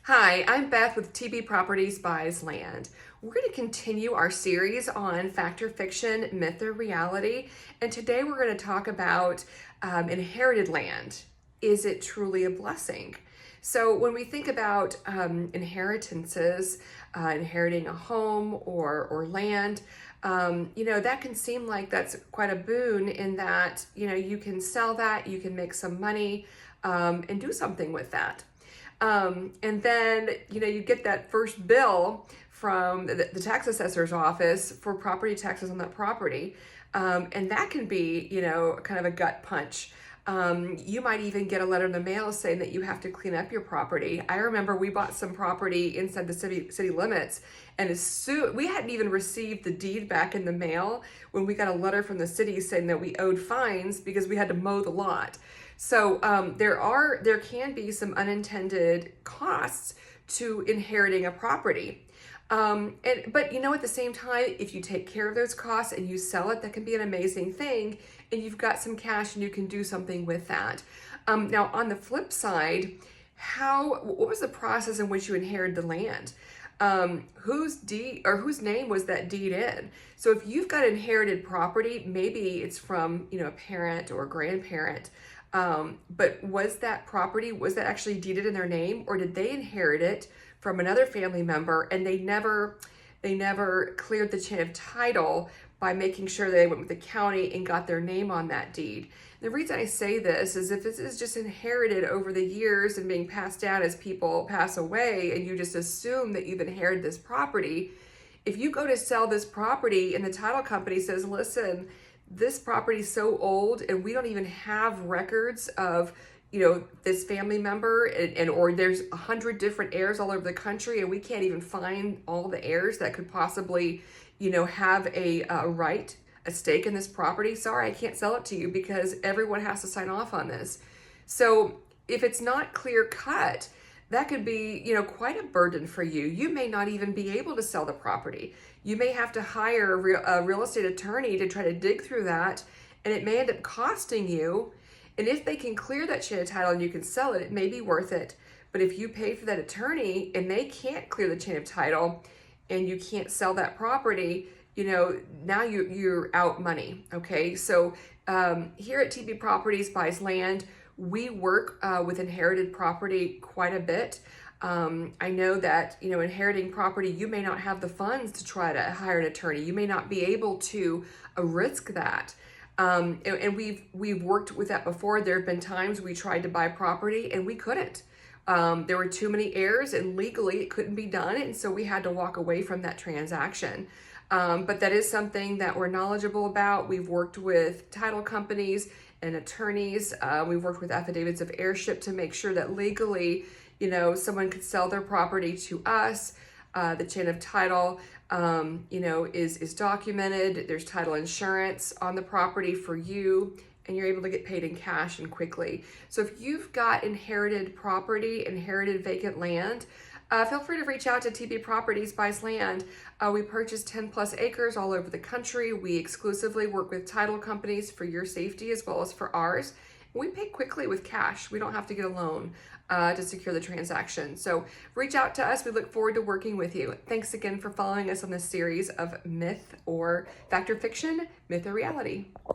Hi, I'm Beth with TB Properties Buys Land. We're going to continue our series on fact or fiction, myth or reality, and today we're going to talk about inherited land. Is it truly a blessing? So when we think about inheritances, inheriting a home or land, that can seem like that's quite a boon in that, you can sell that, you can make some money and do something with that. And then, you get that first bill from the tax assessor's office for property taxes on that property. And that can be, kind of a gut punch. You might even get a letter in the mail saying that you have to clean up your property. I remember we bought some property inside the city limits, and as soon we hadn't even received the deed back in the mail when we got a letter from the city saying that we owed fines because we had to mow the lot. So there can be some unintended costs to inheriting a property. But at the same time, if you take care of those costs and you sell it, that can be an amazing thing, and you've got some cash and you can do something with that. Now, on the flip side, what was the process in which you inherited the land? Whose deed or whose name was that deed in? So if you've got inherited property, maybe it's from, a parent or a grandparent. But was that actually deeded in their name, or did they inherit it from another family member and they never cleared the chain of title by making sure they went with the county and got their name on that deed? The reason I say this is if this is just inherited over the years and being passed down as people pass away, and you just assume that you've inherited this property, if you go to sell this property and the title company says, listen, this property is so old and we don't even have records of this family member, or there's 100 different heirs all over the country and we can't even find all the heirs that could possibly have a stake in this property. Sorry, I can't sell it to you because everyone has to sign off on this. So if it's not clear cut, that could be, quite a burden for you. You may not even be able to sell the property. You may have to hire a real estate attorney to try to dig through that, and it may end up costing you. And if they can clear that chain of title and you can sell it, it may be worth it. But if you pay for that attorney and they can't clear the chain of title and you can't sell that property, now you're out money. Okay, so here at TB Properties Buys Land, we work with inherited property quite a bit. I know that, inheriting property, you may not have the funds to try to hire an attorney. You may not be able to risk that. And we've worked with that before. There have been times we tried to buy property and we couldn't. There were too many heirs and legally it couldn't be done. And so we had to walk away from that transaction. But that is something that we're knowledgeable about. We've worked with title companies and attorneys. We've worked with affidavits of heirship to make sure that legally, someone could sell their property to us. The chain of title, is documented. There's title insurance on the property for you, and you're able to get paid in cash and quickly. So if you've got inherited property, inherited vacant land, feel free to reach out to TB Properties Buys Land. We purchase 10 plus acres all over the country. We exclusively work with title companies for your safety as well as for ours. We pay quickly with cash. We don't have to get a loan to secure the transaction. So reach out to us. We look forward to working with you. Thanks again for following us on this series of myth or fact or fiction, myth or reality.